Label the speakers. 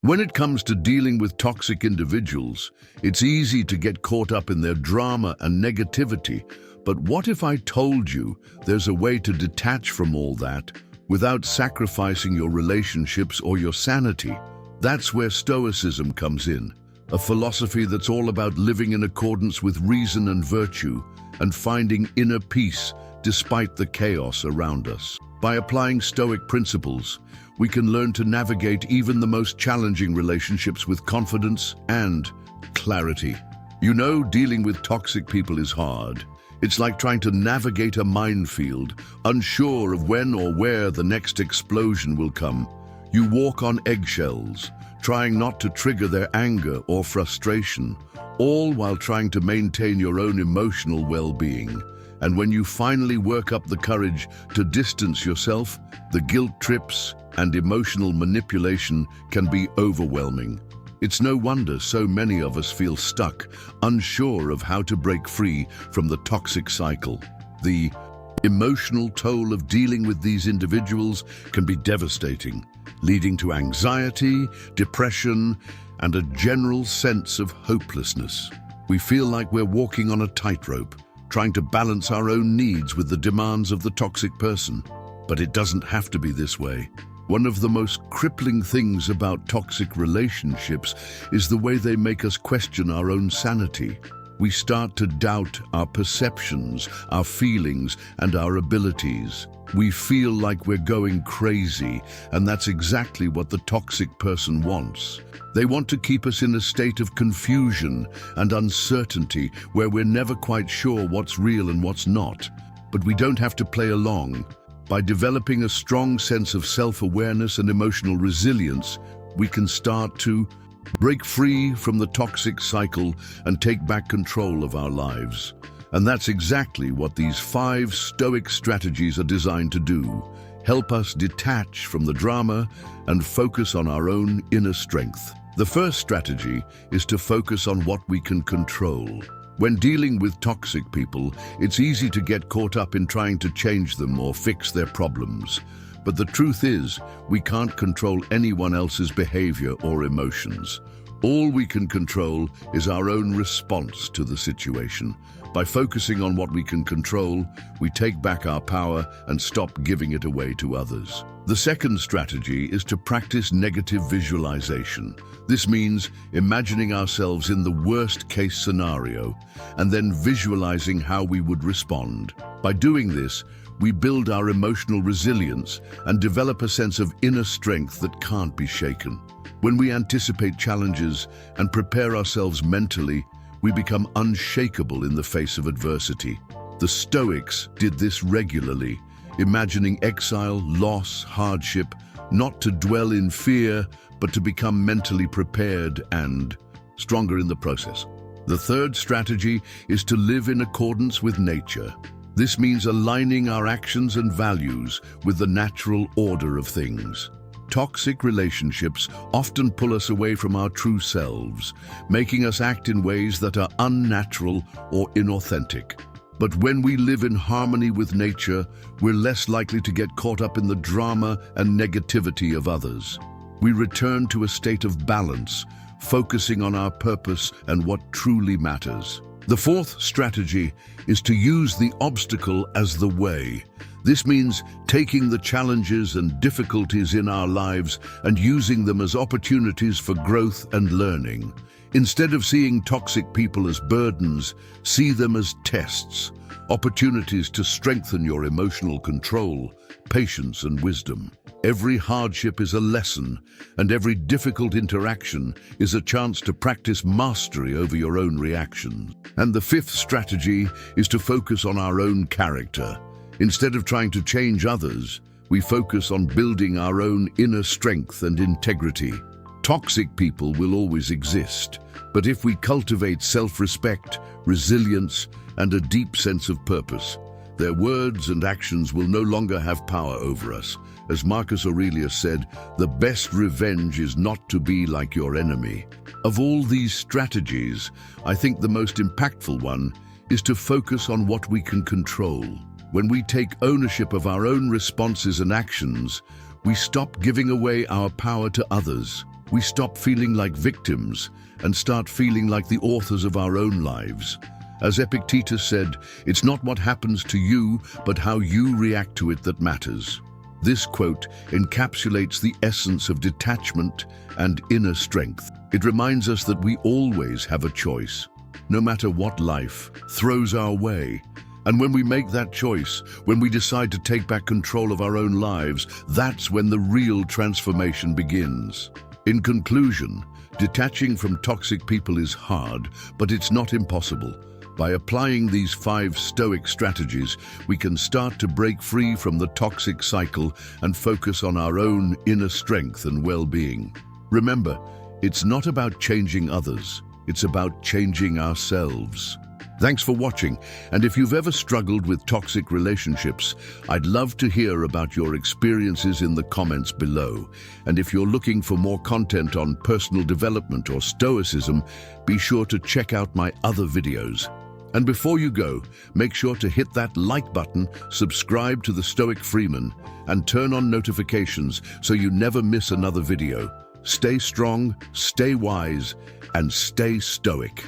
Speaker 1: When it comes to dealing with toxic individuals, it's easy to get caught up in their drama and negativity. But what if I told you there's a way to detach from all that without sacrificing your relationships or your sanity? That's where Stoicism comes in, a philosophy that's all about living in accordance with reason and virtue and finding inner peace despite the chaos around us. By applying Stoic principles, we can learn to navigate even the most challenging relationships with confidence and clarity. You know, dealing with toxic people is hard. It's like trying to navigate a minefield, unsure of when or where the next explosion will come. You walk on eggshells, trying not to trigger their anger or frustration, all while trying to maintain your own emotional well-being. And when you finally work up the courage to distance yourself, the guilt trips and emotional manipulation can be overwhelming. It's no wonder so many of us feel stuck, unsure of how to break free from the toxic cycle. The emotional toll of dealing with these individuals can be devastating, leading to anxiety, depression, and a general sense of hopelessness. We feel like we're walking on a tightrope, trying to balance our own needs with the demands of the toxic person. But it doesn't have to be this way. One of the most crippling things about toxic relationships is the way they make us question our own sanity. We start to doubt our perceptions, our feelings, and our abilities. We feel like we're going crazy, and that's exactly what the toxic person wants. They want to keep us in a state of confusion and uncertainty where we're never quite sure what's real and what's not. But we don't have to play along. By developing a strong sense of self-awareness and emotional resilience, we can start to break free from the toxic cycle and take back control of our lives. And that's exactly what these 5 Stoic strategies are designed to do: help us detach from the drama and focus on our own inner strength. The first strategy is to focus on what we can control. When dealing with toxic people, it's easy to get caught up in trying to change them or fix their problems. But the truth is, we can't control anyone else's behavior or emotions. All we can control is our own response to the situation. By focusing on what we can control, we take back our power and stop giving it away to others. The second strategy is to practice negative visualization. This means imagining ourselves in the worst-case scenario and then visualizing how we would respond. By doing this, we build our emotional resilience and develop a sense of inner strength that can't be shaken. When we anticipate challenges and prepare ourselves mentally, we become unshakable in the face of adversity. The Stoics did this regularly, imagining exile, loss, hardship, not to dwell in fear, but to become mentally prepared and stronger in the process. The third strategy is to live in accordance with nature. This means aligning our actions and values with the natural order of things. Toxic relationships often pull us away from our true selves, making us act in ways that are unnatural or inauthentic. But when we live in harmony with nature, we're less likely to get caught up in the drama and negativity of others. We return to a state of balance, focusing on our purpose and what truly matters. The fourth strategy is to use the obstacle as the way. This means taking the challenges and difficulties in our lives and using them as opportunities for growth and learning. Instead of seeing toxic people as burdens, see them as tests, opportunities to strengthen your emotional control, patience, and wisdom. Every hardship is a lesson, and every difficult interaction is a chance to practice mastery over your own reactions. And the fifth strategy is to focus on our own character. Instead of trying to change others, we focus on building our own inner strength and integrity. Toxic people will always exist, but if we cultivate self-respect, resilience, and a deep sense of purpose, their words and actions will no longer have power over us. As Marcus Aurelius said, the best revenge is not to be like your enemy. Of all these strategies, I think the most impactful one is to focus on what we can control. When we take ownership of our own responses and actions, we stop giving away our power to others. We stop feeling like victims and start feeling like the authors of our own lives. As Epictetus said, it's not what happens to you, but how you react to it that matters. This quote encapsulates the essence of detachment and inner strength. It reminds us that we always have a choice, no matter what life throws our way. And when we make that choice, when we decide to take back control of our own lives, that's when the real transformation begins. In conclusion, detaching from toxic people is hard, but it's not impossible. By applying these 5 Stoic strategies, we can start to break free from the toxic cycle and focus on our own inner strength and well-being. Remember, it's not about changing others, it's about changing ourselves. Thanks for watching, and if you've ever struggled with toxic relationships, I'd love to hear about your experiences in the comments below. And if you're looking for more content on personal development or Stoicism, be sure to check out my other videos. And before you go, make sure to hit that like button, subscribe to the Stoic Freeman, and turn on notifications so you never miss another video. Stay strong, stay wise, and stay stoic.